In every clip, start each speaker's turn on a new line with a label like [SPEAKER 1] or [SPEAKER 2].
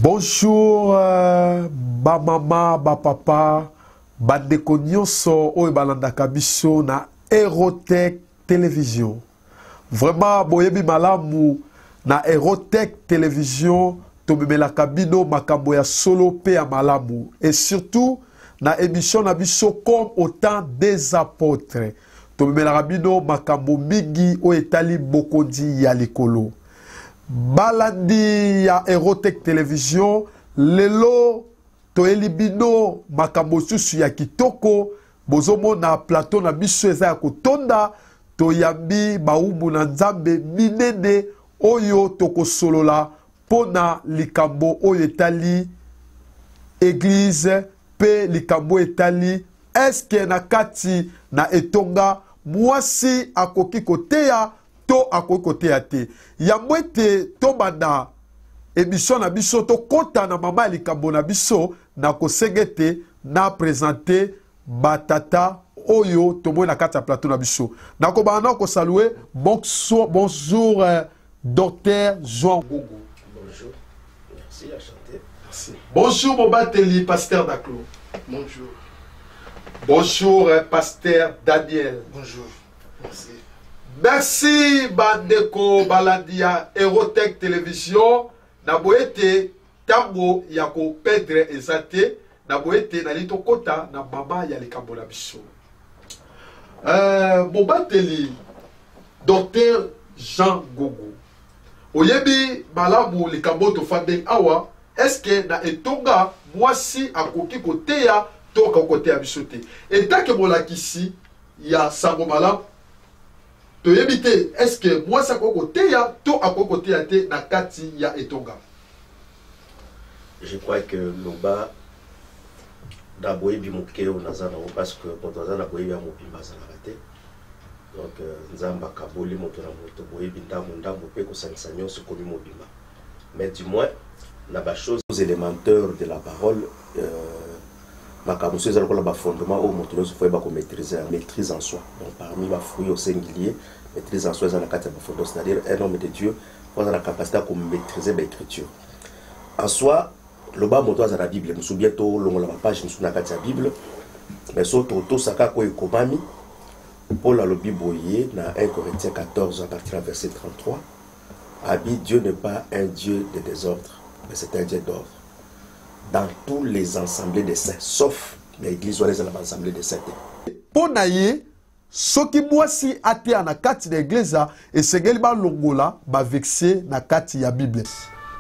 [SPEAKER 1] Bonjour, ba mama, ba papa, ba ndeko nyonso oyo balandaka biso na Aerotech Télévision. Vraiment, boyebi malamu na Aerotech Télévision, tomemelaka bino makambo ya solo pe ya malamu. Et surtout, na émission na biso comme au temps des apôtres. Tomemelaka bino makambo mingi oyo etali bokondi ya likolo. Balandi ya Aerotech Télévision, lelo toeli bino makambo susu ya kitoko, bozomo na plateau na biso eza ya kotonda, toyambi baumu na nzambe minene oyo tokosolola pona likambo oyo etali église pe likambo etali eske na kati na etonga mwasi akoki koteya to akoki koteya te. Yambo ete tobanda émission na biso to kota na mama likambo na biso na kosengete na présenter batata oyo tomoy na kati ya plateau na biso. Na ko bana ko saluer bonjour docteur Jean Gogo.
[SPEAKER 2] Bonjour. Merci à chanter.
[SPEAKER 1] Merci. Bonjour Mobateli pasteur Daclo.
[SPEAKER 2] Bonjour.
[SPEAKER 1] Bonjour pasteur Daniel.
[SPEAKER 2] Bonjour. Merci.
[SPEAKER 1] Merci bandeko balandia Aerotech Télévision. Na boete tango ya ko perdre ezate na boete na lito kota na mama ya likambo na biso. Mobateli docteur Jean Gogo. Oyebi malamu likambo to fande awa eske na etonga mwasi akoki koteya to koteya biso te. Etake molakisi ya sango malamu toyebite eske mwasi akoki koteya to akoki koteya te na kati ya etonga.
[SPEAKER 2] Je crois que loba daboyebi mokeo nazana parce que motoza na boyebi ya mobimba zalaka te. Donc nzamba kaboli moto na moto boyebi ndambo pe kosangisa nyonso komi mobimba. Mais du moins na ba choses élémentaires de la parole makambo so ezala kola ba fondement au moto nyonso faut ba ko maîtrise en soi. Donc parmi ba fruits au singulier maîtrise en soi ezala kati ya ba fondement, c'est-à-dire un homme de Dieu faut avoir la capacité à maîtriser l'écriture. En soi le bas moto à la Bible, nous sommes bientôt la page nous sommes dans la Bible, mais surtout tout ça quoi ekomami Paul a le Bible dans 1 Corinthiens 14 à partir du verset 33. Habit Dieu n'est pas un Dieu de désordre, mais c'est un Dieu d'ordre. Dans tous les assemblées des saints, sauf l'église ou les assemblées des saints.
[SPEAKER 1] Pour naïe, ce qui moi si até à la carte de l'église et c'est qu'elle va longola va vexer na carte ya Bible.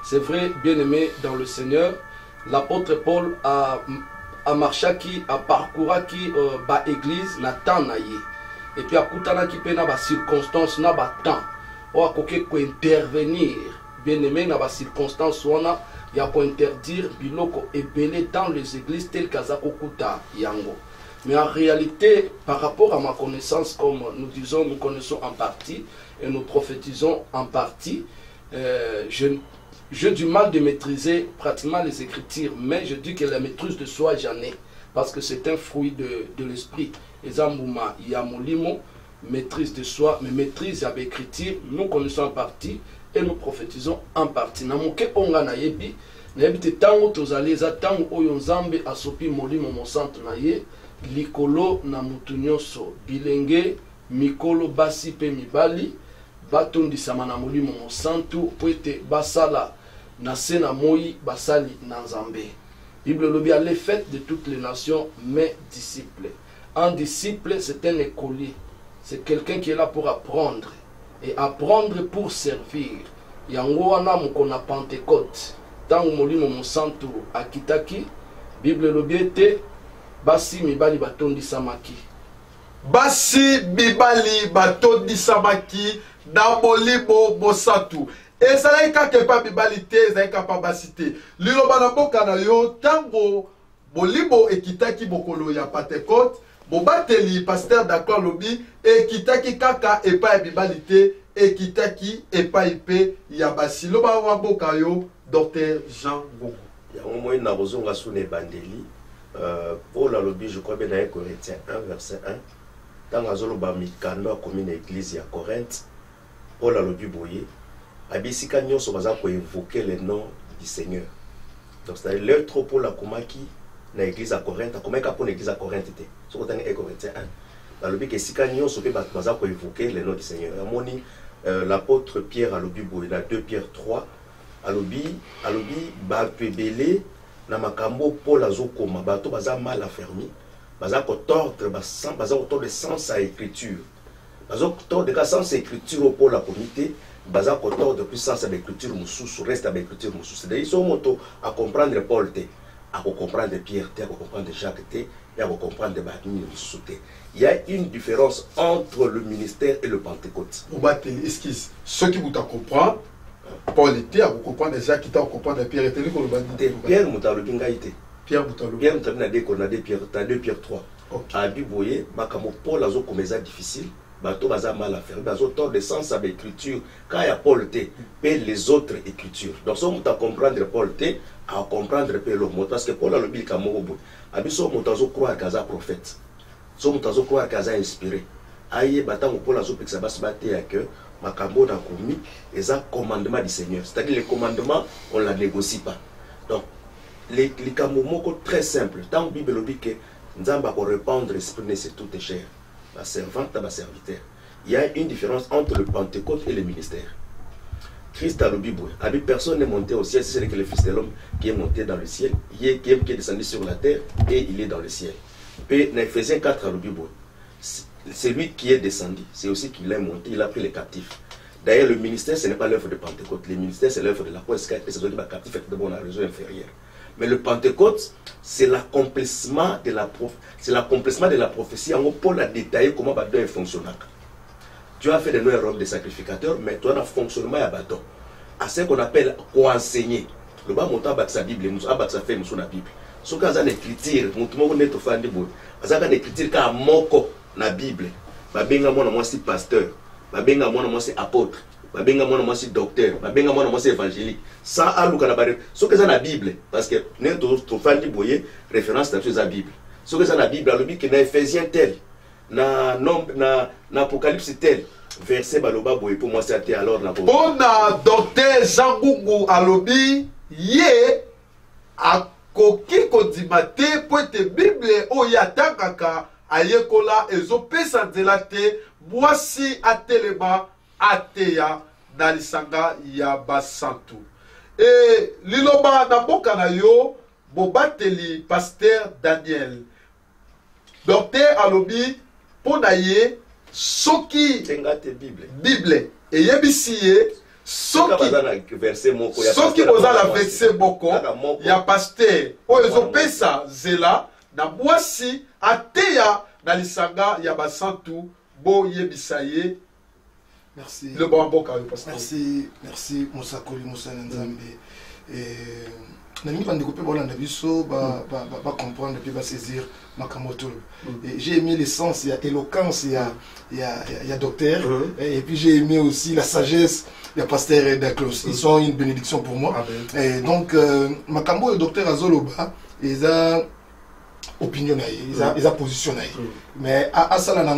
[SPEAKER 3] C'est vrai, bien-aimé dans le Seigneur, l'apôtre Paul a marché qui a parcouru qui ba église na temps naïe. Et puis a koutana qui pe na ba circonstance na ba temps. O a koke ko intervenir, bien-aimé na ba circonstance wana ya ko interdire biloko ebele dans les églises telles qu'azako kuta yango. Mais en réalité, par rapport à ma connaissance, comme nous disons, nous connaissons en partie et nous prophétisons en partie, j'ai du mal de maîtriser pratiquement les écritures, mais je dis que la maîtrise de soi, j'en ai, parce que c'est un fruit de l'esprit. Ezambouma, Yamolimo, maîtrise de soi, mais maîtrise avec l'écriture, nous connaissons en partie et nous prophétisons en partie. Namoke onga na yebi, na yebi te tango tozali eza tango oyo nzambe asopi molimo mosantu na ye, likolo na mutu nyonso, bilenge, mikolo basi pe mibali, batondisama na molimo mosantu po ete basala na se na moi basali na nzambe. Bible lobi a les fêtes de toutes les nations mes disciples. Un disciple c'est un écolier, c'est quelqu'un qui est là pour apprendre et apprendre pour servir. Yango wana mokona Pentecôte tango molimo mosantu akitaki Bible lobi ete basi mibali batondisamaki.
[SPEAKER 1] Basi mibali batondisamaki na molimo mosantu. Et ça n'est qu'à pas bibalité, ça n'est qu'à pas basité. Liloba na boka na yo tango molimo ekitaki bokolo ya Pentecôte, Mobateli pasteur d'accord lobi ekitaki kaka epa bibalité ekitaki epa ipe ya basi. Loba wa boka yo docteur Jean Gogo.
[SPEAKER 2] Il y a au moins na bozonga sune bandeli Paul a lobi je crois bien dans 1 Corinthiens 1 verset 1. Dans azoloba mikando a commune église ya Corinthe, Paul a lobi boye abisika nyonso baza ko évoquer le nom du Seigneur. Donc c'est-à-dire leur trop pour la Komaki dans l'église à Corinthe, comment pour l'église à Corinthe était. Ce qu'on est Corinthiens 1. Dans le but que si Canyon se fait pour évoquer le nom du Seigneur. L'apôtre Pierre à l'obi, il a 2 Pierre 3. À l'obi, Bapébélé, na makambo Paul azokoma, bato baza mal affermi, baza ko tordre de sens à écriture. Baza ko tordre de sens à écriture au Paul à comité, baza ko tordre plus sens à l'écriture mususu, reste à l'écriture mususu. C'est-à-dire ils sont moto à comprendre Paul té, à comprendre Pierre té, à comprendre Jacques té, et à comprendre Batini mususu té. Il y a une différence entre le ministère et le Pentecôte.
[SPEAKER 1] Vous battez, esquisse. Ceux qui vous comprennent, Paul était à vous comprendre déjà qui t'a comprendre Pierre était le bandit.
[SPEAKER 2] Pierre Moutalobi été.
[SPEAKER 1] Pierre Moutalobi.
[SPEAKER 2] Pierre Moutalobi qu'on a des Pierre, t'as 2 Pierre 3. À Biboye, Makamo Paul a comme ça difficile. Bateau baza mal à faire. Bateau tort de sens à l'écriture. Quand il y a Paul T, et les autres écritures. Donc si on t'a comprendre Paul T, à comprendre le mot parce que Paul a le bil Kamobo. Abiso Moutazo croire qu'à prophète. Si on t'a croire qu'à inspiré. Aïe battant Paul a zo que ça va se battre à que Makambo n'a commis et ça commandement du Seigneur. C'est-à-dire les commandements, on ne la négocie pas. Donc, les camomoko très simple. Dans la Bible, dit que nous avons répandre l'esprit, c'est tout est cher. La servante, la serviteur. Il y a une différence entre le Pentecôte et le ministère. Christ a le Bible. Personne n'est monté au ciel, c'est que le Fils de l'homme qui est monté dans le ciel, qui est descendu sur la terre et il est dans le ciel. Puis, dans Ephésiens 4 à le Bible. C'est lui qui est descendu, c'est aussi qu'il est monté, il a pris les captifs. D'ailleurs, le ministère, ce n'est pas l'œuvre de Pentecôte. Le ministère, c'est l'œuvre de la croix, et c'est les captifs de bon réseau inférieur. Mais le Pentecôte, c'est l'accomplissement de la prophétie. En gros, Paul a détaillé comment Badon fonctionne. Tu as fait de nous un rôle de sacrificateur, mais tu as un fonctionnement à Badon. À ce qu'on appelle enseigner. Le bas montant avec sa Bible, avec sa fait la Bible. Ce qu'on a écriture, on est au fan de bout. On a écriture quand moko na Bible. Babenga mwana mwasi pasteur, babenga mwana mwasi apôtre, babenga mwana mwasi docteur, babenga mwana mwasi évangélique. Ça aluka na bare. Ce que ça na Bible parce que n'est to fan di boyer référence dans la Bible. Ce que ça na Bible, le que na Ephésiens tel, na Apocalypse tel. Verset baloba boye pour moi c'était alors na
[SPEAKER 1] Bona docteur Jean Gungu alobi ye a koki kodimate poete Bible o yatakaka ayekola ezopesa nzela te mwasi atelema ateya na lisanga ya basantu. Et liloba na mboka na yo bobateli pasteur Daniel. Docteur alobi pona ye soki Bible eyebisi ye soki boza la verset moko ya pasteur oyo ezopesa nzela na mwasi ateya na lisanga ya basantu bo yebisa ye.
[SPEAKER 4] Merci.
[SPEAKER 1] Le bon mboka pasteur.
[SPEAKER 4] Merci Mosakoli Moussa Nzambe. Na ngi bande kopé bolanda biso ba comprendre puis ba saisir makamoto. J'ai aimé l'essence, il y a éloquence, il y a docteur et puis j'ai aimé aussi la sagesse. Il y a pasteur Daklos. Ils sont une bénédiction pour moi. Et donc makambo le docteur Azoloba, ils a opinion, ils a positionné. Mais à ça, on a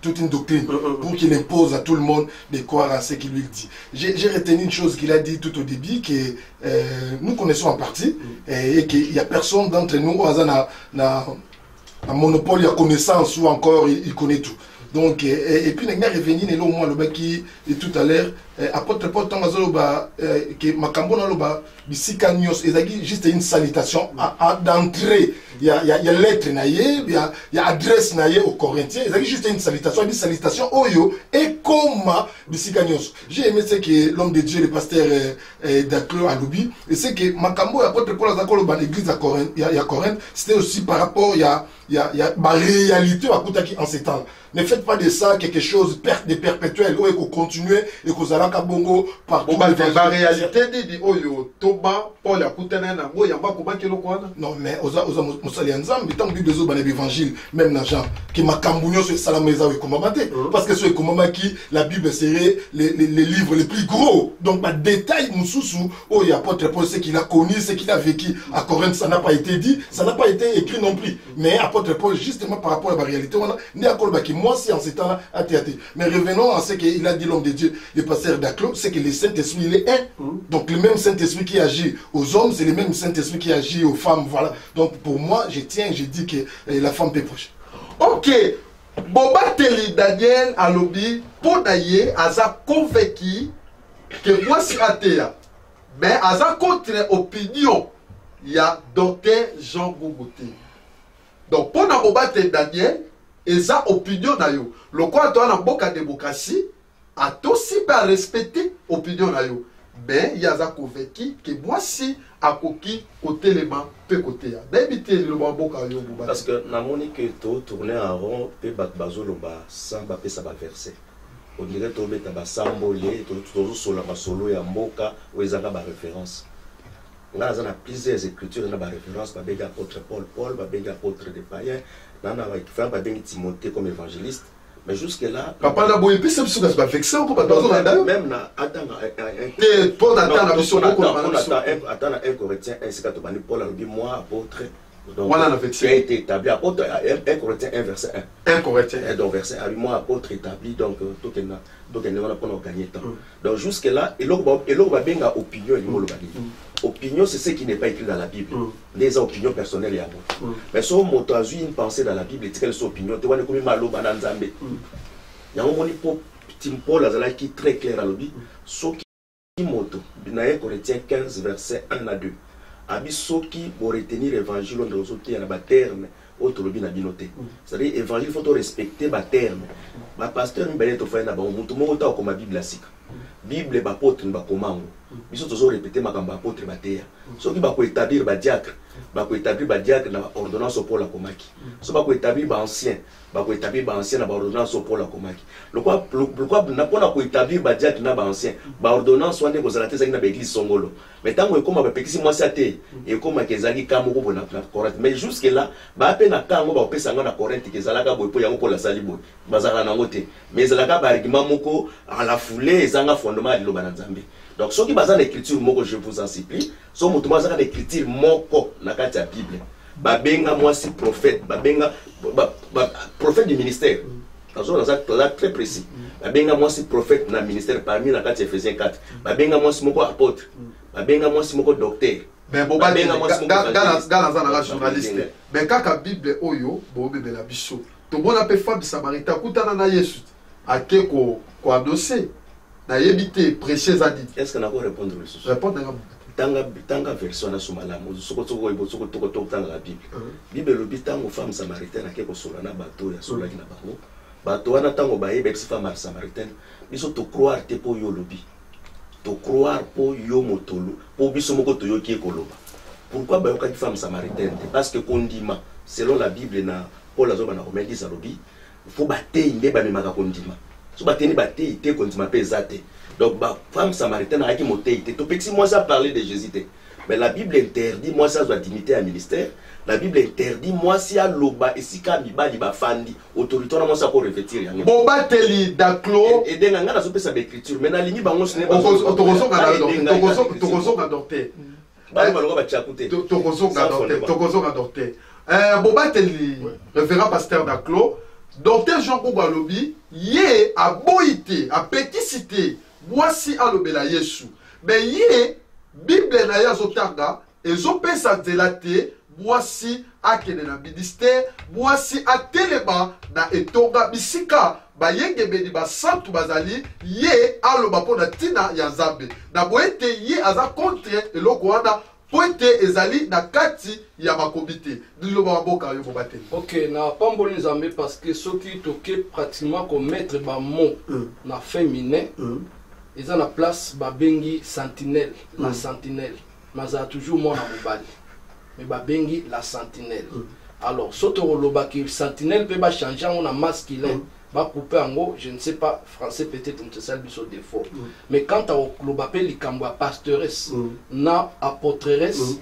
[SPEAKER 4] toute une doctrine pour qu'il impose à tout le monde de croire à ce qu'il lui dit. J'ai retenu une chose qu'il a dit tout au début, que nous connaissons en partie, et qu'il n'y a personne d'entre nous qui a un monopole, il y a connaissance ou encore il connaît tout. Donc, et puis, il y a revenu, il y a au moins le mec qui est tout à l'heure, apôtre Paul Tangazoloba, que Makambo Naloba, Bissika Nyos, il juste une salutation d'entrée. Il y a lettre, il y a adresse aux Corinthiens, il y a juste une salutation, Oyo, et comme Bissika Nyos. J'ai aimé ce que l'homme de Dieu, le pasteur Daklo Aloubi, et c'est que Makambo, apôtre Paul Tangazoloba, l'église à Corinthe, c'était aussi par rapport, il y a ma réalité à Koutaki en ces temps. Ne faites pas de ça quelque chose de perpétuel, où il faut continuer et que ça va bongo partout.
[SPEAKER 1] La réalité dit oyo toba Paul a coûté un ango yamba comment que l'on
[SPEAKER 4] non mais oza musali nzambi tant bible zo bana évangile même na Jean qui ma cambugno sur salameza we komamate parce que c'est komamaki la Bible serait les livres les plus gros donc ma détail mususu oyo apôtre Paul ce qu'il a connu ce qu'il a vécu à Corinthe ça n'a pas été dit ça n'a pas été écrit non plus mais apôtre l'apôtre Paul, justement par rapport à la réalité, on a dit à Paul qui moi, si en ce temps-là, à théâtre. Mais revenons à ce qu'il a dit l'homme de Dieu, le pasteur d'Aclo, c'est que le Saint-Esprit, il est un. Donc le même Saint-Esprit qui agit aux hommes, c'est le même Saint-Esprit qui agit aux femmes. Voilà. Donc pour moi, je dis que la femme peut proche.
[SPEAKER 1] Ok. Boba Teli Daniel Alobi, pour d'ailleurs, Aza convaincu que moi c'est athée. Mais Aza contre opinion, il y a docteur Jean Bougoté. Donc pour Boba Teli Daniel, Aza opinion d'ailleurs. Le quoi toi dans la démocratie, a aussi pas respecter opinion d'ailleurs. Mais il y a Aza convaincu que moi si à coquille côté les mains peut côté d'habiter le boka yo.
[SPEAKER 2] Parce que na monique to tourner en rond pe bazo loba samba pe ça va verser. On dirait to beta ba sambolé to solo ba solo ya mboka ou ezaka ba référence. Là on a plusieurs écritures na ba référence ba bega apôtre Paul ba bega apôtre des païens nana ba qui fait ba bega Timothée comme évangéliste. Mais jusque-là...
[SPEAKER 1] Papa n'a pas épicé, parce que c'est pas vexé, on peut pas
[SPEAKER 2] même na attends un Corinthien, ainsi qu'à Paul a dit moi apôtre. Donc tu as été établi apôtre 1 Corinthiens 1 verset 1.
[SPEAKER 1] 1 Corinthiens.
[SPEAKER 2] Donc verset 1 moi apôtre établi donc tout est là. Donc on va pas gagner temps. Donc jusque-là et l'autre va bien à opinion et le opinion c'est ce qui n'est pas écrit dans la Bible. Les opinions personnelles et à moi. Mais si on a une pensée dans la Bible et quelle opinion, tu vois comme malo bananzambe. Il y a un moni Tim Paul azala qui très clair à l'obi. So qui moto. Dans 1 Corinthiens 15 verset 1 à 2. Abi so qui pour retenir l'évangile on doit sauter à la terme autre lobi na binoté. C'est-à-dire évangile faut respecter ba terme. Ma pasteur mbele to fa na ba mutu mo ta ko ma Bible asika. Bible ba apôtre ba komango. Biso tozo répéter makamba apôtre ba terre. So qui ba ko établir ba diacre. Ba ko établir ba diacre na ordonnance pour la komaki. So ba ko établir ba ancien. Ba ko établir ba ancien na ba ordonnance pour la komaki. Pourquoi na pona ko établir ba diacre na ba ancien. Ba ordonnance wande ko zalate zaki na ba église songolo. Mais tant que comme ba pekisi moi saté et comme kezaki kamo ko na Corinthe. Mais jusque là ba pe na kango ba pesa ngo na Corinthe kezalaka boy po yango ko la salibo. Bazaka na ngote. Mais zalaka ba argument moko à la foulée ezanga fondement de loba na Nzambe. Donc ceux qui basent l'écriture moko je vous en supplie, so mutu basaka l'écriture moko na kati ya Bible. Babenga moi si prophète, babenga prophète du ministère. Dans ça très précis. Babenga moi si prophète na ministère parmi la kati Ephésiens 4. Babenga moi si moko apôtre. Babenga moi si moko docteur.
[SPEAKER 1] Mais bon babenga moi si moko gana journaliste. Mais kaka Bible oyo bo bebela biso. To bona pe femme Samaritain kutana na Yesu. Ake ko adossé. Na yebité prêcher zadi.
[SPEAKER 2] Est-ce qu'on a quoi répondre le souci?
[SPEAKER 1] Répondre
[SPEAKER 2] tanga version na sumalamu soko tanga la Bible. Bible lobi tango femme samaritaine ake ko sola na bateau ya sola na bango. Bateau wana tango baye be femme samaritaine biso to croire te po yo lobi. To croire po yo motolo po biso moko to yo ki ekoloba. Pourquoi ba yo ka femme samaritaine? Parce que kondima selon la Bible na Paul azoba na Romains 10 alobi il faut bater inde ba memaka kondima. So bateni bater ite kondima pe zate. Donc, la femme samaritaine a qui monté. Moi, ça parlait de Jésus. Mais la Bible interdit, moi, ça doit dignité à ministère. La Bible interdit, moi, si à l'oba et si Kamiba, il va fandi, autorité, moi, ça pour revêtir.
[SPEAKER 1] Boba Teli Daclo.
[SPEAKER 2] Et d'un gars, ça peut sa écriture. Mais la ligne, on se n'est pas.
[SPEAKER 1] Boba Teli, révérend pasteur Daclo. Docteur Jean Koubalobi, yé a boité, a péticité. Voici à l'obéla Yesu. Mais yé, Bible na ya zotanga, et zopesa delate, voici à kenena ministère, voici à teleba na etonga bisika, ba yenge bedi ba santu bazali, yé à l'oba pona tina ya Nzambe. Na boete yé aza contre eloko wana, pointe ezali na kati ya makobité. Diloba maboka yo bobate.
[SPEAKER 3] Ok, na pamboli Nzambe parce que ceux qui toquent pratiquement comme mettre ba mot na féminin. Ils ont la place babengi sentinelle, la sentinelle. Mais ça toujours moi na mobali. Mais babengi la sentinelle. Alors, soto loba ki sentinelle peut pas changer on a masculin. Ba couper en haut, je ne sais pas français peut-être on te salue sur défaut. Mais quand tu loba pe likamba pastoresse, na apôtresse,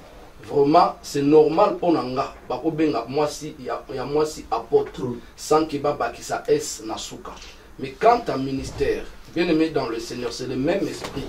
[SPEAKER 3] vraiment c'est normal pour nanga. Ba ko benga moi si ya moi si apôtre sans que baba ki sa s na suka. Mais quand tu as ministère bien aimé dans le Seigneur, c'est le même esprit.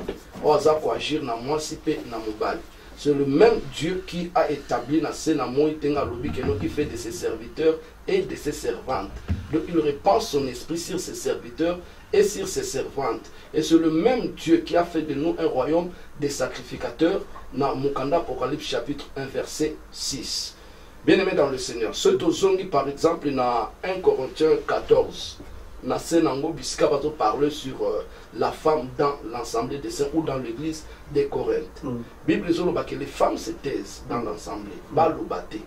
[SPEAKER 3] On va agir dans moi si peu dans mobile. C'est le même Dieu qui a établi na Senamo Itenga Lobi qui fait de ses serviteurs et de ses servantes. Donc il répand son esprit sur ses serviteurs et sur ses servantes. Et c'est le même Dieu qui a fait de nous un royaume des sacrificateurs dans Mukanda Apocalypse chapitre 1 verset 6. Bien-aimés dans le Seigneur, ce dozongi par exemple dans 1 Corinthiens 14, na Senango Bisika va parler sur la femme dans l'assemblée des saints ou dans l'église des Corinthes. Bible dit que les femmes se taisent dans l'assemblée, bas l'obaté,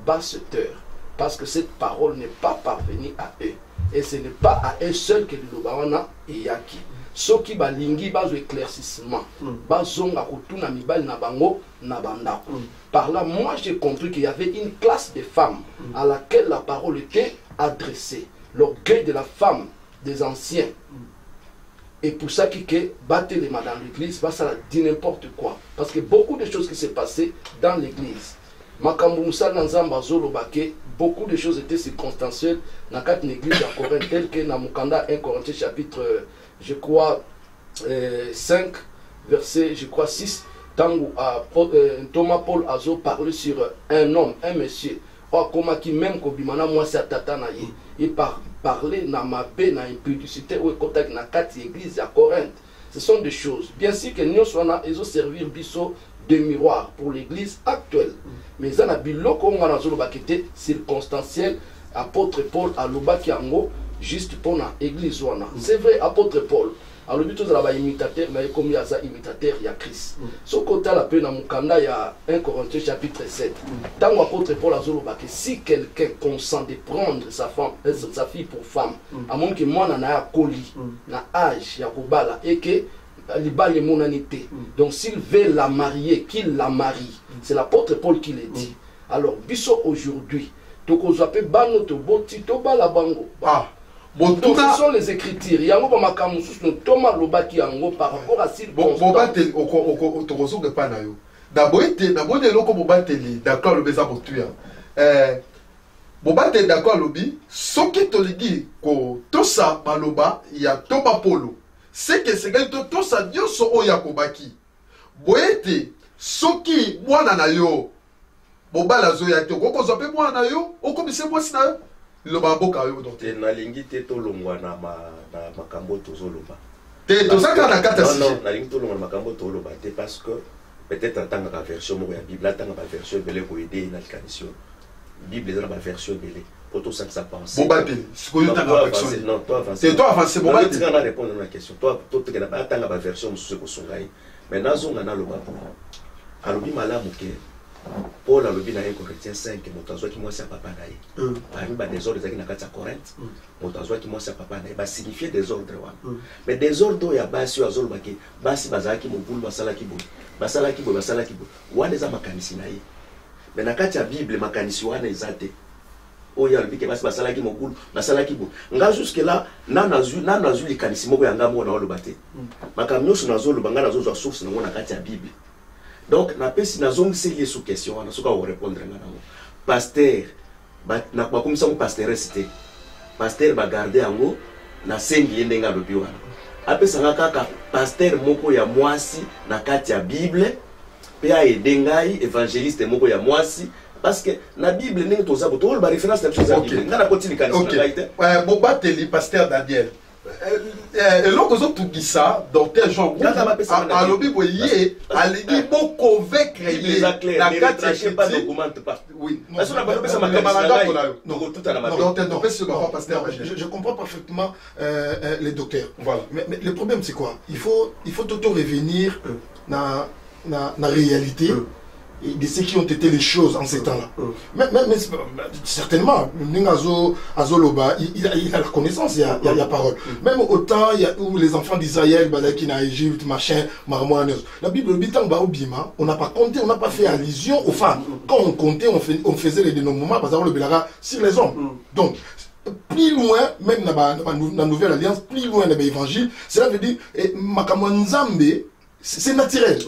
[SPEAKER 3] bas se taire, parce que cette parole n'est pas parvenue à eux. Et ce n'est pas à eux seuls que l'obawana et yaki. Ceux qui balingi bas éclaircissement, bas zonga kutuna mibali na bango na bandako. Par là, moi j'ai compris qu'il y avait une classe de femmes à laquelle la parole était adressée. L'orgueil de la femme des anciens. Et pour ça qui battent les mains dans l'église, ça dit n'importe quoi. Parce que beaucoup de choses qui s'est passées dans l'église. Beaucoup de choses étaient circonstancielles dans quatre églises à Corinthe, telles que dans Mukanda 1 Corinthiens chapitre, je crois, 5, verset, je crois, 6, tant Thomas Paul Azo parlait sur un homme, un monsieur. Comme qui même Kobimana, moi c'est Tatana, il parlait dans ma paix, dans l'impudicité, ou contact dans quatre églises à Corinthe. Ce sont des choses. Bien sûr que nous sommes ils ont servi de miroir pour l'église actuelle. Mais il y a des circonstanciel, apôtre Paul à Lobakiango, juste pour l'église. C'est vrai, apôtre Paul. Alors, le but de la imitateur, mais comme il y a un imitateur, il y a Christ. Ce côté, la peine dans Mukanda, il y a 1 Corinthiens chapitre 7. Tant l'apôtre Paul a dit que si quelqu'un consent de prendre sa femme, sa fille pour femme, à moins que moi, on a un colis, un âge, et que il monanité. Donc, s'il veut la marier, qu'il la marie. C'est l'apôtre Paul qui le dit. Alors, biso aujourd'hui, donc on s'appelle Banoto Botito Balabango. Donc, ce sont les écritures. Il y a un peu de Thomas Lobaki par rapport à ce bon.
[SPEAKER 1] D'abord, d'accord, le baiser pour tuer. Bobate d'accord, lobby. Ce qui te dit que tout ça, Maloba, il y a Thomas Polo. C'est que c'est que tout ça, Dieu so oyakobaki. Boete, ce qui, moi, nanayo. Boba la zoya, tu comprends, moi, nanayo. O comme c'est moi, c'est le baboka yo donc
[SPEAKER 2] na lingi te to longwa na makambo to zoloba
[SPEAKER 1] te to saka na kata si
[SPEAKER 2] non na lingi to longwa makambo to loba te parce que peut-être en tant que version mo ya bible tant que version belé ko aider na kanison bible dans la version belé pour tout ça que ça pense
[SPEAKER 1] bobate ce que tu as version
[SPEAKER 2] non toi avance
[SPEAKER 1] c'est toi avance bobate
[SPEAKER 2] tu vas répondre à la question toi tout que na tant que version mo ce ko songai mais nazo na loba pour alobi malamu ke Paul a le bien à 1 Corinthiens 5, Motazoa qui moi c'est papa naï. Parmi les désordres qui n'a qu'à Corinthe, Motazoa qui moi c'est papa naï, va signifier désordre. Mais désordre il y a basi à Zol Baki, basi bazaki mon boule, basala kibo, basala kibo, basala kibo. Ouah les amakanisi naï. Mais n'a qu'à Bible makanisi ouah les athées. Oh ya le bique basi basala kibo mon boule, basala kibo. Nga jusque là, nanazu les kanisi mo yanga mo na le baté. Makamio sur nazo le banga nazo sur source na mo na qu'à Bible. Donc, na pesi na zongi c'est lié sous question, na soka répondre na nango. Pasteur, na kwa comme ça mon pasteur cité. Pasteur ba garder ango na sengi ndenga lobi wana. Apesa ngaka pasteur moko ya mwasi na kati ya Bible, pe a edengai évangéliste moko ya mwasi parce que na Bible ndenge toza ko to ba référence na chose ya Bible. Ngana continue kanisa na kaite.
[SPEAKER 1] Bon bateli pasteur Daniel. Et là, quand on dit ça, docteur Jean, à l'objet, vous voyez, à l'idée, bon, convaincre,
[SPEAKER 2] il est clair, ne retrachez pas, n'augmente pas.
[SPEAKER 1] Oui,
[SPEAKER 4] je comprends parfaitement les docteurs.
[SPEAKER 1] Voilà.
[SPEAKER 4] Mais le problème, c'est quoi? Il faut auto-revenir dans la réalité. De ce qui ont été les choses en ces temps-là. Mais certainement, Azoloba, il a la connaissance, il y a la parole. Même au temps où les enfants d'Israël, qui n'a Égypte, machin, marmoineuse. La Bible, on n'a pas compté, on n'a pas fait allusion aux femmes. Quand on comptait, on faisait les dénombrements, par exemple, le Bélara sur les hommes. Donc, plus loin, même dans la Nouvelle Alliance, plus loin dans l'évangile, cela veut dire, c'est naturel.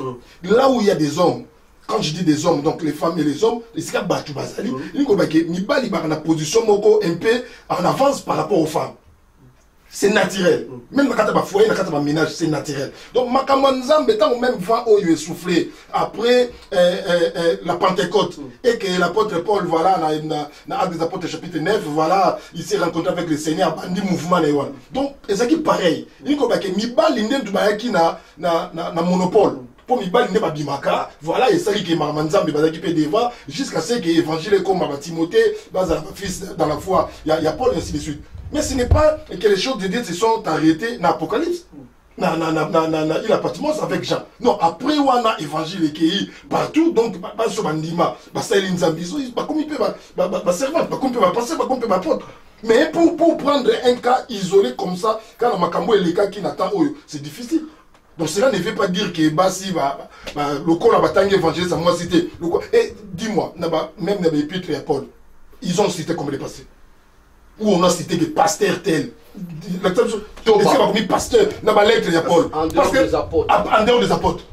[SPEAKER 4] Là où il y a des hommes, quand je dis des hommes, donc les femmes et les hommes, c'est qu'à battre Bazali, il y a une position un peu en avance par rapport aux femmes. c'est naturel. Même quand tu as foyer, quand tu as ménage, c'est naturel. Donc, Makamanzambe, tant même vent où il est soufflé, après la Pentecôte, et que l'apôtre Paul, voilà, dans Actes des Apôtres chapitre 9, voilà, il s'est rencontré avec le Seigneur, bandi mouvement. Donc, c'est qui pareil. Il y a que Miba, l'Indien, tu na monopole. Pour Miba, l'Indien, Bimaka, voilà, et ça, qui est Makamanzambe, qui peut devant, jusqu'à ce que l'évangile comme Timothée, fils dans la foi, il y a Paul, et ainsi de suite. Mais ce n'est pas que les choses de Dieu se sont arrêtées dans l'Apocalypse. Il a Patmos avec Jean. Non, après, on a évangile qui est partout, donc, pas sur Bandima, c'est l'inzambizo, comme il peut, servant, comme il peut passer, comme il peut apôtre. Mais pour prendre un cas isolé comme ça, quand la Makambo est le cas qui n'attend, c'est difficile. Donc cela ne veut pas dire que si le corps a battu évangile, ça m'a cité. Et dis-moi, même dans l'épître et Paul, ils ont cité comme les passés. Où on a cité des pasteurs tels. Pasteur dans la lettre de Paul.
[SPEAKER 3] En dehors des apôtres.
[SPEAKER 4] En dehors des apôtres.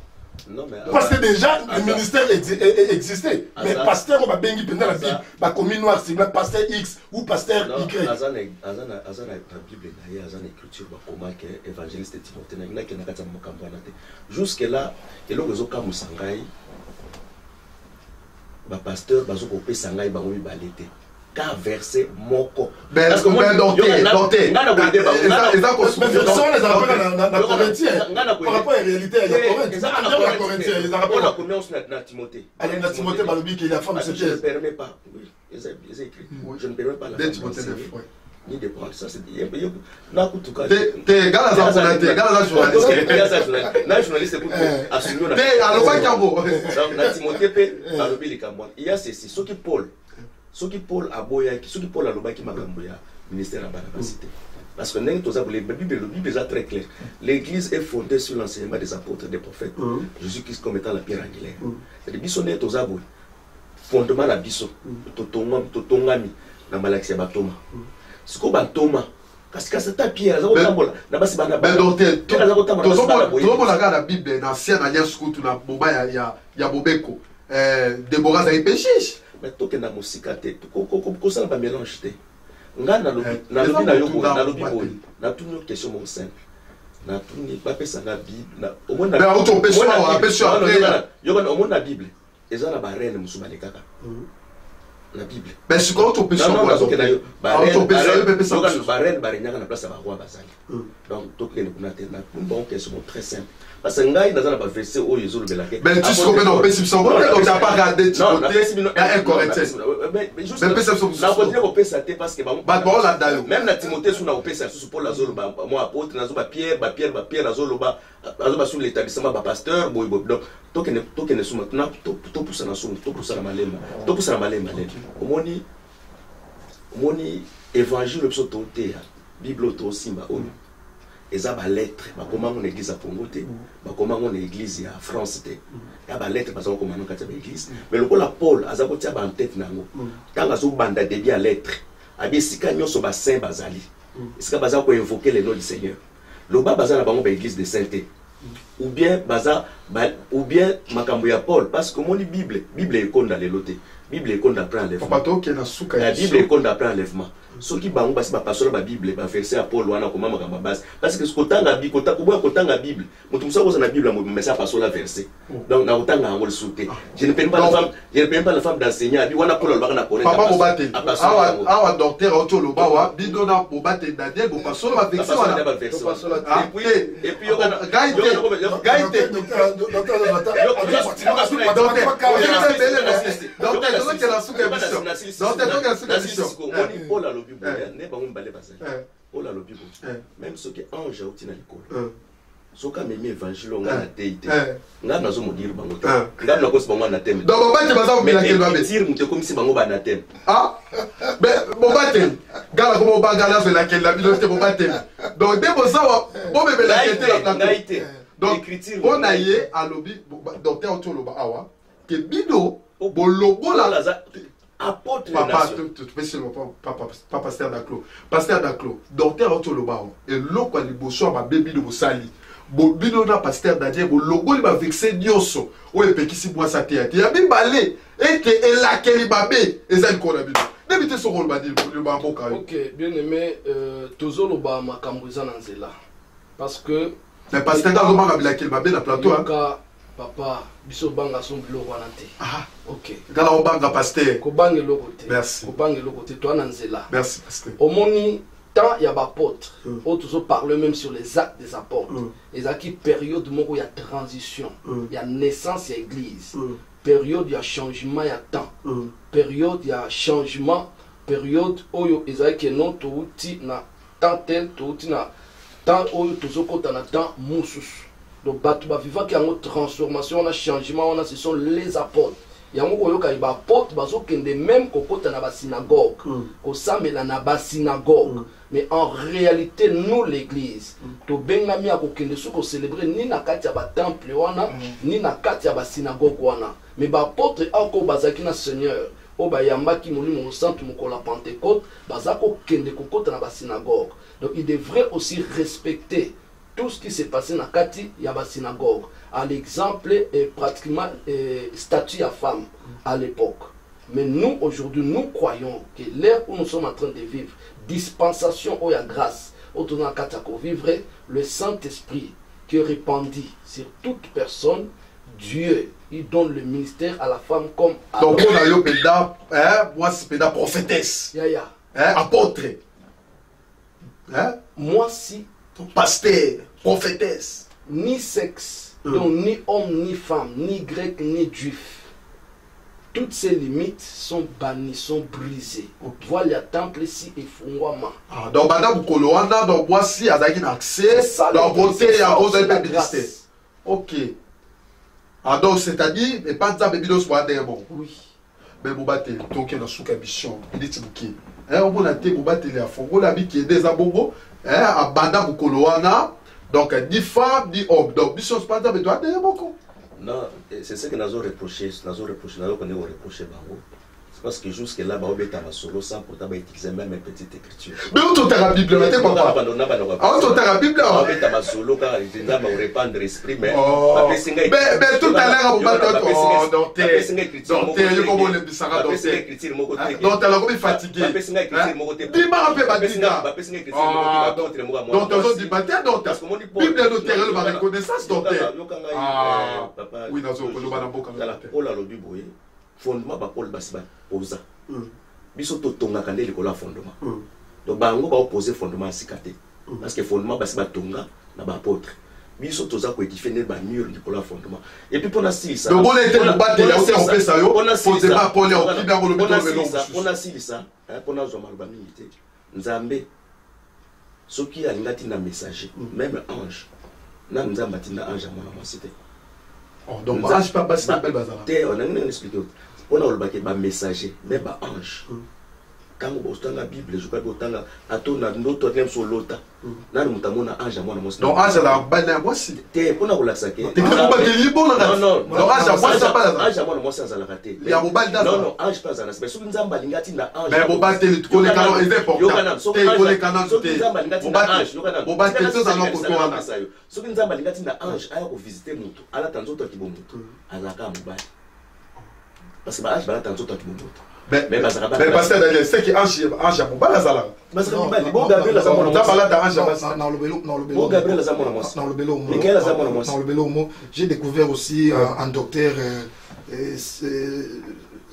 [SPEAKER 2] Non, mais,
[SPEAKER 4] parce que déjà, le ministère existait. Mais pasteur, on va bien dire dans la Bible, comme noir, c'est pasteur X ou pasteur Y.
[SPEAKER 2] Azan la Bible, Azan écriture, comment que évangéliste Timothée, jusque-là, et là, les cas Moussangaï, pasteur, Bazoko Sangaï, Baoui Balete. Qu'un verset moko. Parce que moi,
[SPEAKER 4] mais version les rappelle dans Corinthiens. Par rapport à la réalité, il y a Corinthiens. Ils rappellent la
[SPEAKER 2] communion dans Timothée.
[SPEAKER 4] Allez, dans Timothée, Balobi, qui est la femme de ce
[SPEAKER 2] Je ne permets pas. Oui, ils écrit. Je ne permets pas la femme ni de prendre ça. C'est bien.
[SPEAKER 1] T'es égal à ça, t'es égal à la journaliste.
[SPEAKER 2] La journaliste, pour assumer.
[SPEAKER 1] T'es à l'Ovakiambo.
[SPEAKER 2] Dans Timothée, Balobi, les Cameroun. Il y a ceci. Ce qui Paul. Ce qui Paul a boya, ce qui Paul a loba qui m'a gamboya, ministère à Barabasité. Parce que la Bible est déjà très claire. L'église est fondée sur l'enseignement des apôtres, des prophètes. Jésus-Christ comme étant la pierre angulaire. C'est-à-dire que bisonné aux abouis. Fondement la biso. Totongami. Dans Malaxia Batoma. Ce qu'on bat Thomas. Parce que c'est ta pierre.
[SPEAKER 1] Ben donc, tout le monde regarde la Bible, dans l'ancienne alliance, il y a Bobeko. Déborah a péché.
[SPEAKER 2] Mais tout est dans mon cicaté, tout ça va mélanger. Nga na lobi na yoko na lobi boy na tout une question mon simple na tout ni pas pesa na Bible na au moins na
[SPEAKER 1] mais auto pesa on appelle sur après
[SPEAKER 2] yo na au moins na Bible eza na barene musubale kaka na Bible
[SPEAKER 1] mais ce qu'on auto pesa
[SPEAKER 2] on
[SPEAKER 1] auto pesa
[SPEAKER 2] barene barenya na place ba roi bazali donc tout que na tena bon question très simple. Parce que ngai nazana ba verset o yezolo belake.
[SPEAKER 1] Mais tu sais combien on peut s'y donc tu as pas regardé tu côté un Corinthien.
[SPEAKER 2] Mais juste na continuer ko pesa te parce que
[SPEAKER 1] ba là dayo.
[SPEAKER 2] Même na Timothée sous na pesa sous Paul lazolo ba moi apôtre nazo ba Pierre lazolo ba sur l'établissement ba pasteur boy donc tokene sous maintenant to poussa na sous to poussa na malema to poussa na malema omoni évangile pso to te Bible to simba ono. Ils ont des lettres, comment on église à Congo, comment on église à France, il y a des lettres, comment on a l'église. Mais le Paul, il a en tête, quand il a banda dédié à lettres, il y a des saint bazali. Il y a invoquer le nom du Seigneur. Le bas bazal a l'église de sainteté. Ou bien Makambuya Paul, parce que mon Bible est contre dans les lotés. Bible est contre après enlèvement. La Bible est contre après enlèvement. Ceux qui bango basi ba passer la Bible ba verset à Paul wana comment makamba base parce que ce kotanga Bible kotanga Bible mutu musa koza na Bible mais ça passer la verset donc na kotanga ngol souté je ne peine pas la femme d'enseigner abi wana Paul ba na connaître
[SPEAKER 1] papa bobate awa docteur auto loba wa bido na bobate Daniel bo passer la verset wana et puis yo kana gaite docteur
[SPEAKER 2] même ceux qui ange au tina l'école ceux qui même évangile on a la déité nga nazo mo dire bango nga na kosi bango na thème
[SPEAKER 1] donc bobate baza ko bilakelo ba
[SPEAKER 2] dire muté comme si bango ba na thème
[SPEAKER 1] mais bobate gala ko bobagala zo la kella bilote bobate donc debo sawa bobe la kete la plateau donc on a yé à lobby docteur autour loba awa que bido bolobo la apôtre papa pasteur Daclo docteur Otoloba et loko liboso ba baby de bosali bobino na pasteur Daniel bo logo li ba vexé nyoso o epekisi bwa sa théâtre ya bibalé et que elakeli babe ezali ko na bino T'évites ce rôle, Badil, le Bamboka.
[SPEAKER 3] Ok, bien aimé, Tozolo Ba Makambuza Nanzela. Parce que.
[SPEAKER 1] Mais parce que dans le moment, il a bien la plateau.
[SPEAKER 3] Papa, biso banga son biloko wana te.
[SPEAKER 1] Ah,
[SPEAKER 3] ok.
[SPEAKER 1] Kala obanga pasteur.
[SPEAKER 3] Ko banga eloko te.
[SPEAKER 1] Merci.
[SPEAKER 3] Ko banga eloko te to na nzela.
[SPEAKER 1] Merci pasteur.
[SPEAKER 3] Omoni tant ya ba apôtre. Autres parlent même sur les actes des apôtres. Et qui période moko ya transition, ya naissance ya église. Période ya changement ya temps. Période ya changement, période oyo ezaki non touti na temps tel touti na temps oyo tozokota na temps mususu. Donc, Batouba vivant qui a une transformation, on a changement, on a, ce sont les apôtres. Il y a un apôtre, qui est même dans la synagogue, la synagogue. Mais en réalité, nous, l'église, nous avons célébrer ni na katia ba temple ni na katia ba synagogue. Mais l'apôtre est un Seigneur. Oba yambaki molimo centre mokola Pentecôte, bazako kende kokota na ba synagogue. Donc, il devrait aussi respecter tout ce qui s'est passé dans Kati, il y a une synagogue. À l'exemple, pratiquement statut à femme à l'époque. Mais nous, aujourd'hui, nous croyons que l'ère où nous sommes en train de vivre, dispensation où il y a grâce, autour de Kati vivre, le Saint-Esprit qui est répandu sur toute personne, Dieu, il donne le ministère à la femme comme à l'homme.
[SPEAKER 1] Donc, on a eu péda, moi c'est péda prophétesse, apôtre.
[SPEAKER 3] Moi si
[SPEAKER 1] pasteur, prophétesse.
[SPEAKER 3] Ni sexe, donc ni homme, ni femme, ni grec, ni juif. Toutes ces limites sont bannies, sont brisées. Voilà le temple ici et Fungwama.
[SPEAKER 1] Donc, madame Koloana, donc voici, à un accès, donc côté, il y a un ministère. Ok. Donc, c'est-à-dire, mais pas de ça, mais il doit être bon.
[SPEAKER 3] Oui.
[SPEAKER 1] Mais vous battez, donc il y a un sous-cabichon, il dit qui. On va la vous battez les affaires, vous l'avez qui est des abongo. À Banda Bukoloana, donc ni femme ni homme. Donc, mission pas mais toi, t'es beaucoup.
[SPEAKER 2] Non, c'est ce que nous avons reproché. Nous avons reproché. C'est parce que jusque-là, nous avons solo sans pourtant utiliser même une petite écriture.
[SPEAKER 1] Mais où tu as la Bible? Mais tu n'as pas. Ah, tu as la Bible?
[SPEAKER 2] Nous avons solo car nous avons répandre l'esprit. Mais
[SPEAKER 1] tout à l'heure, vous avez donc t'es comme le bisara donc t'es là comme fatigué. Dis-moi un peu Badina. Donc tu as dit bataille donc Bible nous terre la reconnaissance donc ah oui nous avons le banambo comme ça.
[SPEAKER 2] Oh là le bible fondement ba Paul basiba posa. Biso to tonga kande likola fondement. Donc bango ba opposer fondement sikate. Parce que fondement basiba tonga na ba apôtre. Biso toza ko édifier ne ba mur likola fondement. Et puis pour si ça.
[SPEAKER 1] Donc on était le battre là on fait ça yo. On sait pas Paul on qui dans le bible
[SPEAKER 2] on a si ça pour na zo maluba milité. Nzambe soki alingati na messager même ange. Na nzamba tinda ange mwana mwasite.
[SPEAKER 1] Donc ange pas basi belle bazala.
[SPEAKER 2] On a expliqué. On a le messager, mais un ange. Quand on a la Bible, je crois que on a ton autre même sur l'autre. Là, nous avons un ange à moi.
[SPEAKER 1] Donc, ange à la balle à moi aussi.
[SPEAKER 2] T'es on a relaxé.
[SPEAKER 1] Non, non. Donc, ange à moi, ça pas.
[SPEAKER 2] Ange à moi, ça va la rater.
[SPEAKER 1] Il y a un balle d'ange.
[SPEAKER 2] Non, non, ange pas à la. Mais si vous avez un lingati na ange.
[SPEAKER 1] Mais vous battez le trou les canons, il est important. T'es les canons, t'es. Vous battez tous à notre côté.
[SPEAKER 2] Si vous avez un lingati na ange, à visiter Moutou. À la tanzo toi qui bon Moutou. À la cam bail. Parce que ange va la tanzo toi qui bon Moutou.
[SPEAKER 1] Mais parce que Daniel, c'est que ange à mon bal azala.
[SPEAKER 2] Parce que bon Gabriel azala mon Gabriel azala
[SPEAKER 4] mon j'ai découvert aussi un docteur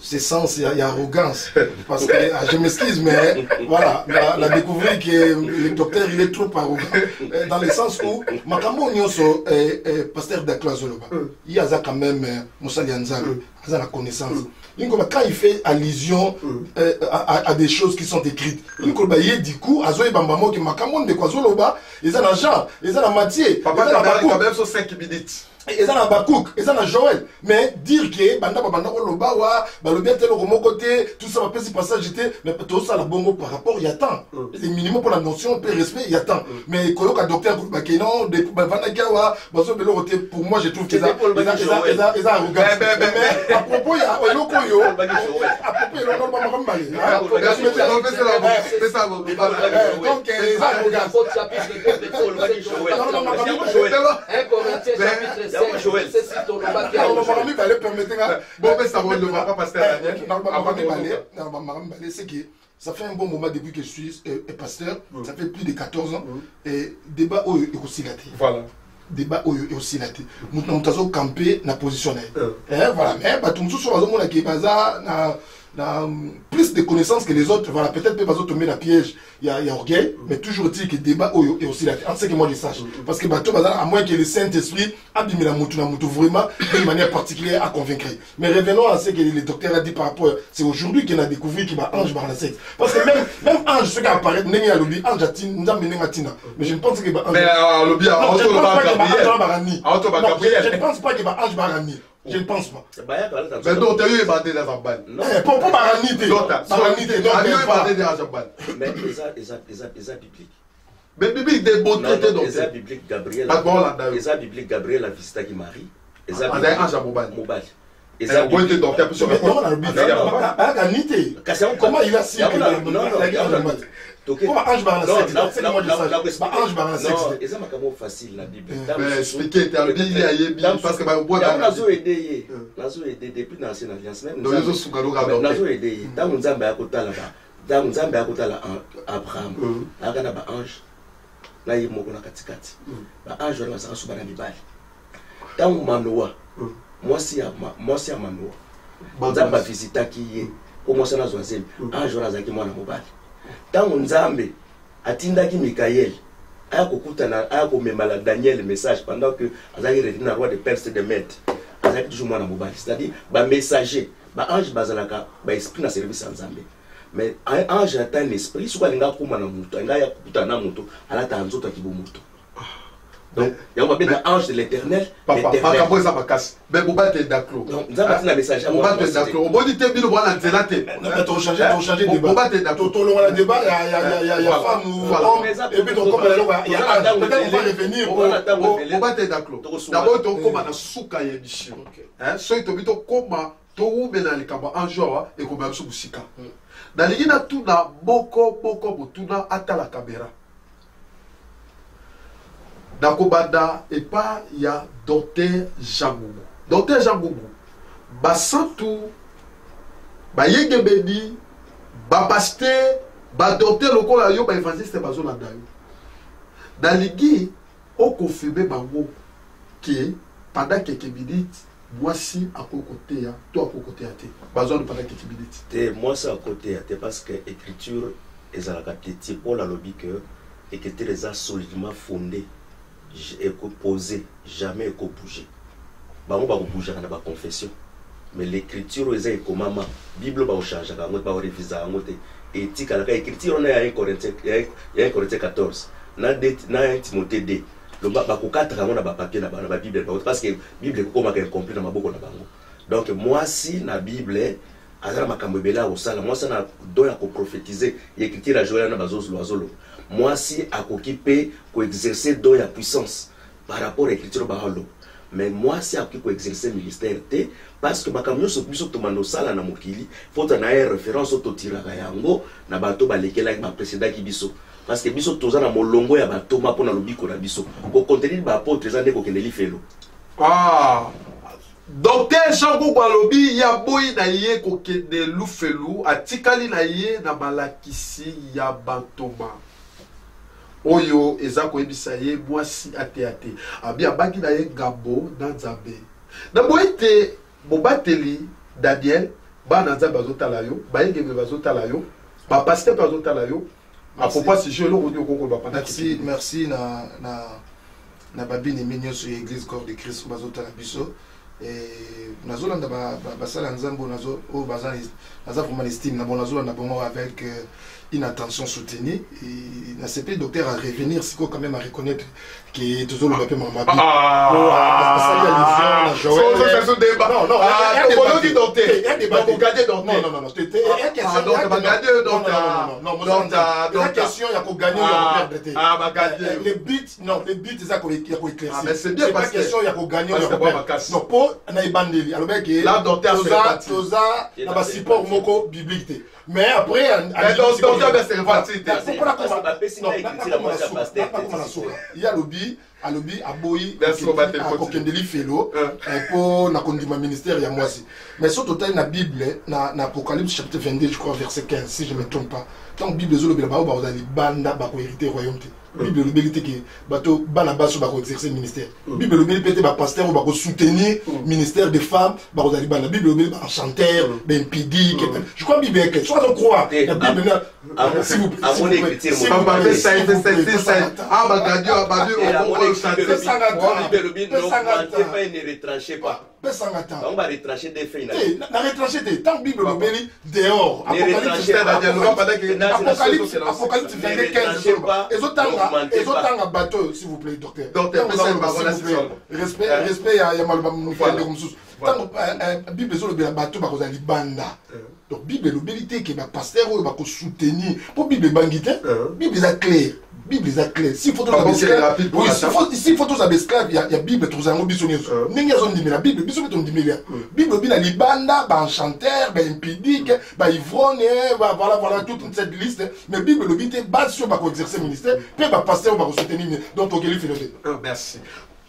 [SPEAKER 4] c'est sens et arrogance parce que je m'excuse mais voilà la découvrir que le docteur il est trop arrogant dans le sens où Makambo Nyonso pasteur de classe Zoloba il y a quand même Moussa Lianzalo il a la connaissance. Quand il fait allusion à des choses qui sont écrites, du coup, Azoé Bambamo qui m'a commandé de Kwazoloba, ils ont un Jean, ils ont un Mathieu,
[SPEAKER 1] papa il quand même sur 5 minutes.
[SPEAKER 4] Ils ont un Bakouk, ils ont un Joël. Mais dire que Banda Oloba, Balobia tel au côté, tout ça va passer passage j'étais, mais tout ça la bongo par rapport, il y a tant. Les minimum pour la notion, pour le respect, il y a tant. Mais quand le docteur Bakeno, de Vanagawa, Bazo Belo, pour moi je trouve qu'ils ont arrogance. Mais à propos, il y a un loco yo, à propos, il y a un loco donc,
[SPEAKER 3] Matthieu chapitre 5, c'est si ton nom qui a
[SPEAKER 4] c'est que ça fait un bon moment depuis que je suis pasteur, ça fait plus de 14 ans, et débat est aussi là.
[SPEAKER 1] Voilà.
[SPEAKER 4] Débat est aussi là. Nous avons campé dans la position. Voilà, mais tout le monde qui est plus de connaissances que les autres, voilà, peut-être que les autres mettent la piège, il y a orgueil, mais toujours dit que le débat est aussi là. En ce que moi je sache. Parce que à moins que le Saint-Esprit abîme la moutou vraiment d'une manière particulière à convaincre. Mais revenons à ce que le docteur a dit par rapport, c'est aujourd'hui qu'il a découvert qu'il va ange par la secte. Parce que même ange, ce qui apparaît, n'est pas lobby, ange nous a mené matina. Mais je ne pense que
[SPEAKER 1] mais lobby, je
[SPEAKER 4] ne pense pas qu'il va ange barani. Je ne pense pas.
[SPEAKER 1] Mais donc, tu as eu bandé dans la balle.
[SPEAKER 4] Pour baranité.
[SPEAKER 2] Mais ils biblique.
[SPEAKER 1] Mais biblique des beaux traités donc.
[SPEAKER 2] Ils biblique Gabriel. Ils biblique Gabriel a visité qui Marie. Ils Mobile. Ils ont été docteur pour
[SPEAKER 4] comment il a signé comment ange par la secte? C'est moi de ça. Ange par la secte.
[SPEAKER 2] Ils ont facile la Bible.
[SPEAKER 1] Mais expliquez, parce que on
[SPEAKER 2] a aidé depuis l'ancienne alliance même. Nous avons aidé. Dans nous avons Abraham. Agana ba ange. Là il moko na katikati. Ba ange na saka suba na mibali. Dans Manoa. Moi si à Manoa. Nzamba visita qui est. Comment ça na zoazem. Ange na zaki mwana mobali. Tango Nzambe atindaki Mikaël aya komemala Daniel le message pendant que azaki revenu na roi de Perse de Mède azaki toujours mwana mobali, c'est-à-dire ba messager ba ange bazalaka ba esprit na service ya Nzambe. Mais un ange atteint l'esprit soka linga kuma na muto nga ya kuta na muto alata nzoto akibo muto. Donc, il y a un ange de l'éternel.
[SPEAKER 1] Papa, ça m'a cassé. Mais vous battez d'accord.
[SPEAKER 2] Donc, nous avons un message à
[SPEAKER 1] vous. Vous battez d'accord. Vous dites que vous allez vous débat. Vous battez d'accord.
[SPEAKER 4] Tout le monde a débat. Il y a femme ou homme. Et puis, comme il y a âge. Peut-être qu'on va revenir.
[SPEAKER 1] Vous battez d'accord. D'abord, on commence à souka émission. Soit tu as comment tu as les camarades un jour et comment tu as souka. Dans les gens, tout na boko tout na ata la caméra. Nakobanda et pas il y a docteur Jean Gougou. Docteur Jean Gougou, basantu, ba yegebedi, ba pasteur, ba docteur lokola yo ba évangéliste bazo na dayo. Dans ligi au confirmer bango que pendant quelques minutes voici à côté ya, toi à côté ya te. Bazo pendant quelques minutes.
[SPEAKER 2] Te moi c'est à côté ya te parce que écriture ezalaka petit pour la lobby que écriture est solidement fondée. Et posé, jamais bouger. On va bouger dans la confession. Mais l'écriture est comme maman. Bible va changer, on va réviser, éthique, l'écriture on a 1 Corinthiens 14. Na 1 Timothée 2. Le va quatre on a papier dans la Bible parce que Bible est comme un complet dans ma bouche. Donc moi si la Bible azala makambo bela osala moi ça na doya ko prophétiser l'écriture à Joël na bazos loazolo. Moi si à s'occuper pour exercer don la puissance par rapport à l'écriture bahalo. Mais moi si à ko exercer ministère té parce que makamyo so biso to mando sala na mokili faut na référence au tiraka yango na bato balekela ba précédent ki biso parce que biso toza na molongo ya bato ma pona lobiko na biso ko contenir ba apôtre zande ko keneli felo.
[SPEAKER 1] Ah Docteur Jean Gougou alobi ya boyi na ye ko kende lufelu atikali na ye na malakisi ya bantoma. Oyo eza koyebisa ye mwasi ate abi abaki na ye ngambo na Nzambe na boite bobateli Daniel bana Nzambe bazotala yo bayengebe bazotala yo ba pasteur bazotala yo apopa si je lo rodi okoko ba pendant
[SPEAKER 4] merci na babini minyo sur l'église corps de Christ bazotala biso et nazolanda basala Nzambe nazo o bazana vraiment estime na bon nazolanda bon avec une attention soutenue et n'a pas docteur à revenir si quand même à reconnaître que toujours le papier m'a dit les buts non les buts ça qu'on éclaircir mais c'est bien parce que question il y a qu'on gagner non pour na ibandeli alors que là docteur toza na ba support moko biblique Mais après, il y a lobby, à Boyi, à Kokendeli Fellow, pour le ministère, il y a moi aussi. Mais surtout, dans la Bible, dans l'Apocalypse chapitre 22, je crois, verset 15, si je ne me trompe pas, tant que la Bible, il y a des banda qui hérité royaume. Bible le belité que bateau bana basso ba exercer ministère. Bible le belité ba pasteur ba soutenir ministère des femmes ba ozali bana. Bible le belité ba chanteur, ben pidi. Je crois Bible que soit on croit. La Bible là s'il vous plaît.
[SPEAKER 1] Ah ba gadio ba dio on chanter.
[SPEAKER 2] Ne retranchez pas.
[SPEAKER 4] On
[SPEAKER 2] va retrancher des faits.
[SPEAKER 4] Na retrancher des tant Bible le belité dehors. Apocalypse 22 15. Et autant bateau, s'il vous plaît, docteur.
[SPEAKER 1] Docteur,
[SPEAKER 4] respect à Yamalba Moufia de Romsous. Tant que Bible sur le bateau, bah vous allez banda. Donc Bible l'obélité qui va pasteur ou va soutenir. Pour Bible bangité, Bible est clair. Bible est clair. S'il faut tous les esclaves, il y a Bible tous les ambitionnés. N'ayez pas dit mais la Bible, Bible bien les banda, bah enchanteur, bah impidique, bah ivrogne, voilà toute cette liste. Mais Bible l'obélité base sur bah exercer ministère, puis bah pasteur va soutenir. Donc ok,
[SPEAKER 1] merci.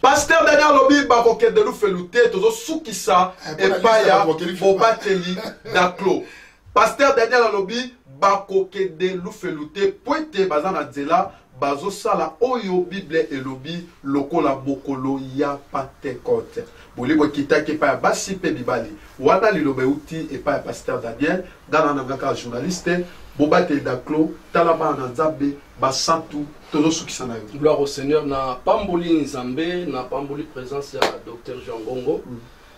[SPEAKER 1] Pasteur Daniel Lobi, Baroque de nous fait lutter, tous sous qui ça, et Paya, Bobateli, Daklo. Pasteur Daniel Lobi, Baroque de nous fait lutter, pointe Bazana Dzela, Bazo Sala, Oyo, Bible et Lobi, Lokola Bokolo, Ya Patekote. Boli Bokita qui Paya Basi Bibali, Wana Lilobe Outi et Paya Pasteur Daniel, Gana Nangaka journaliste, Bobateli Daklo, Talaba Nanzabe, Basantu.
[SPEAKER 3] Gloire au Seigneur, na Pamboli Nzambe, na Pamboli présence à Dr Jean Gongo.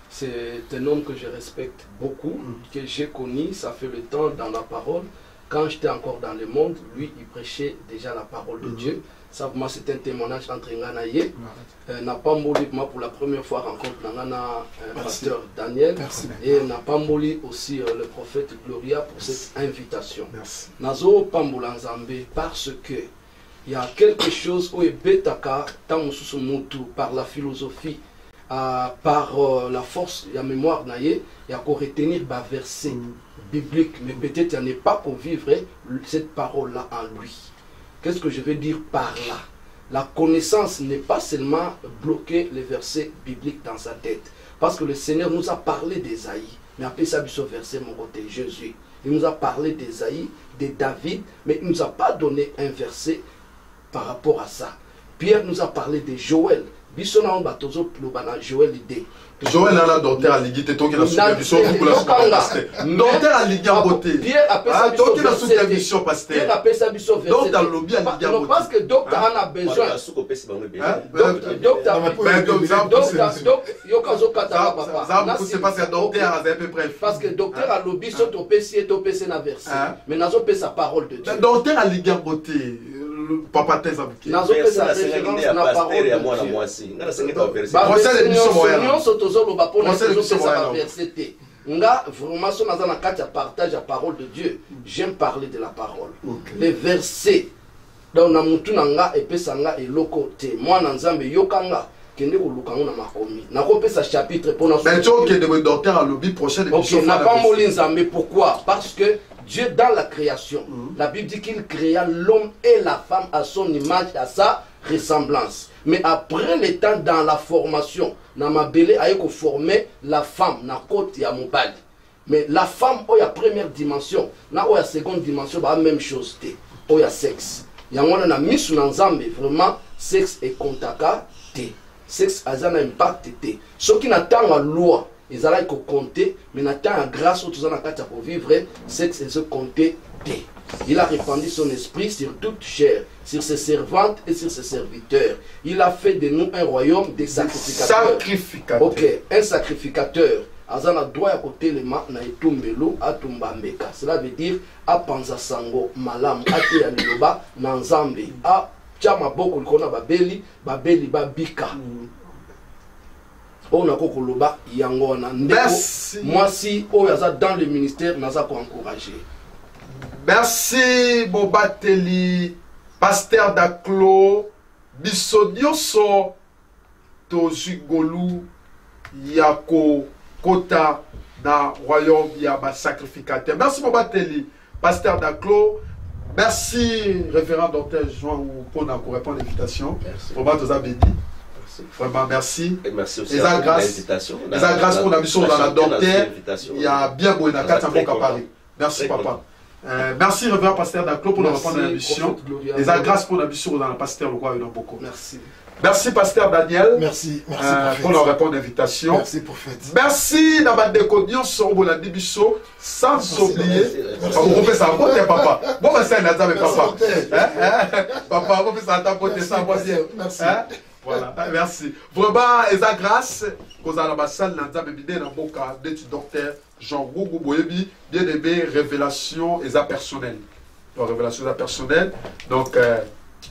[SPEAKER 3] C'est un homme que je respecte beaucoup, que j'ai connu, ça fait le temps dans la parole. Quand j'étais encore dans le monde, lui, il prêchait déjà la parole de Dieu. Ça, pour moi, c'est un témoignage entre Nganaye. Na Pamboli, moi, pour la première fois, rencontre Nangana, pasteur Daniel.
[SPEAKER 4] Merci.
[SPEAKER 3] Et na Pamboli aussi, le prophète Gloria, pour cette invitation.
[SPEAKER 1] Merci.
[SPEAKER 3] Nazo Pambola Nzambe, parce que il y a quelque chose où est betaka par la philosophie, par la force, la mémoire naïe, il y a qu'à retenir un verset biblique, mais peut-être il n'y a pas pour vivre cette parole-là en lui. Qu'est-ce que je veux dire par là? La connaissance n'est pas seulement bloquer les versets bibliques dans sa tête, parce que le Seigneur nous a parlé d'Ésaïe, mais après ça, ce verset, mon côté, Jésus. Il nous a parlé d'Ésaïe, de David, mais il ne nous a pas donné un verset par rapport à ça. Pierre nous a parlé de Joël. Bissona Batozo Plobana, Joël l'idée.
[SPEAKER 1] Joël a la docteur à l'iguité, tant qu'il a soutenu pour la soutenu. Docteur à l'iguité en beauté.
[SPEAKER 3] Pierre appelle ça
[SPEAKER 1] tant qu'il a soutenu mission pasteur.
[SPEAKER 3] Pierre appelle ça mission verset.
[SPEAKER 1] Donc dans le lobby à l'iguité en beauté.
[SPEAKER 3] Parce que docteur en a besoin. Parce que docteur a lobby sur ton PC et ton PC na verset. Mais n'a pas sa parole de Dieu.
[SPEAKER 1] Docteur à l'iguité en beauté. Papa t'es abouti.
[SPEAKER 3] N'a pas sa référence na parole de Dieu. Nga vraiment son dans la carte partage la parole de Dieu. J'aime parler de la parole. Les versets donc na mutu nanga epesanga eloko te mwana nzambe yokanga kende kolukanga na makomi. Na kopesa chapitre pour na
[SPEAKER 1] mais tu OK de docteur à lobby prochaine émission.
[SPEAKER 3] OK, n'a pas moli nzambe pourquoi? Parce que Dieu dans la création, la Bible dit qu'il créa l'homme et la femme à son image, à sa ressemblance. Mais après le temps dans la formation, na mabele a formé la femme na côté ya mobali. Mais la femme au ya première dimension, na au ya seconde dimension ba même chose té. Au ya sexe. Yango na misu na nzambe vraiment sexe et contaka té. Sexe azana impact té. Ce qui n'attend la loi ils allaient compter, mais n'attend grâce aux gens pour vivre, sexe et se compter. Il a répandu son esprit sur toute chair, sur ses servantes et sur ses serviteurs. Il a fait de nous un royaume des sacrificateurs. Ok, un sacrificateur. Azana doit à côté les mains na etumbelo atumbambeka. Cela veut dire a panza sango malam ate ya liloba na nzambe a chama boko likona babeli babika. On a kokoloba yangona ndeko moi si o yaza dans le ministère naza ko encourager.
[SPEAKER 1] Merci Bobateli pasteur Daklo bisodioso tozigolu yako kota na royaume ya ba sacrificateur. Merci Bobateli Pasteur Daclo. Merci, révérend docteur Jean, pour nous répondre à l'invitation.
[SPEAKER 2] Merci.
[SPEAKER 1] Vraiment, nous avons béni. Vraiment, merci.
[SPEAKER 2] Et merci aussi
[SPEAKER 1] pour l'invitation. Les grâce pour la mission dans la docteur. Il y a bien beau, il y a 4 ans à Paris. Merci, papa. Merci, révérend pasteur Daclo, pour nous répondre à la mission. Les grâce pour la mission dans la pasteur le roi beaucoup.
[SPEAKER 4] Merci.
[SPEAKER 1] Merci, pasteur Daniel.
[SPEAKER 4] Merci,
[SPEAKER 1] pour nous répondre à l'invitation.
[SPEAKER 4] Merci, prophète.
[SPEAKER 1] Merci, Nabad Dekodion, sur la Dibiso, sans oublier. On fait ça à côté, papa. Bon, c'est un papa. Papa, on fait ça à côté, ça va bien.
[SPEAKER 4] Merci.
[SPEAKER 1] Voilà, merci. Vraiment, et ça grâce, qu'on a la salle, dans la boca, de docteur Jean Gougou Boyebi, bien aimé, révélation et ça personnel. Donc, révélation et ça personnel. Donc,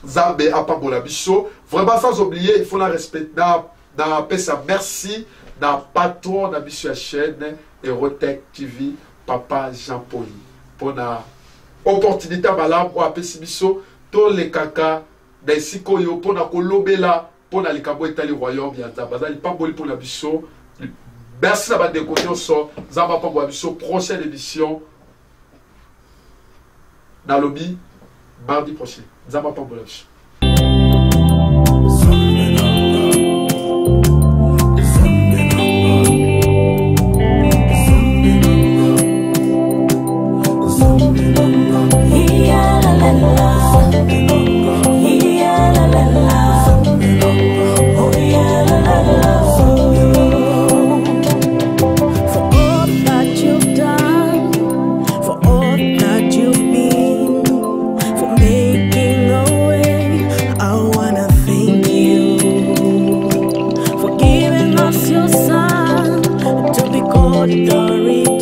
[SPEAKER 1] Zambé Apabola Bisso. Vraiment, sans oublier, il faut la respecter. Dans Pessa, merci. Dans patron de la chaîne, Erotech TV, Papa Jean-Paul. Pour la opportunité, pour la Pessibisso, tous les caca, des Sikoyo, pour la Kolobela, pour la Likabo Italie Royaume, il y a pas pour la Bisso. Merci d'avoir découvert ça. Zamba Pabola Bisso, prochaine édition. Dans le lobby, mardi prochain. Zamba Pabola Bisso.
[SPEAKER 5] Your son to be called the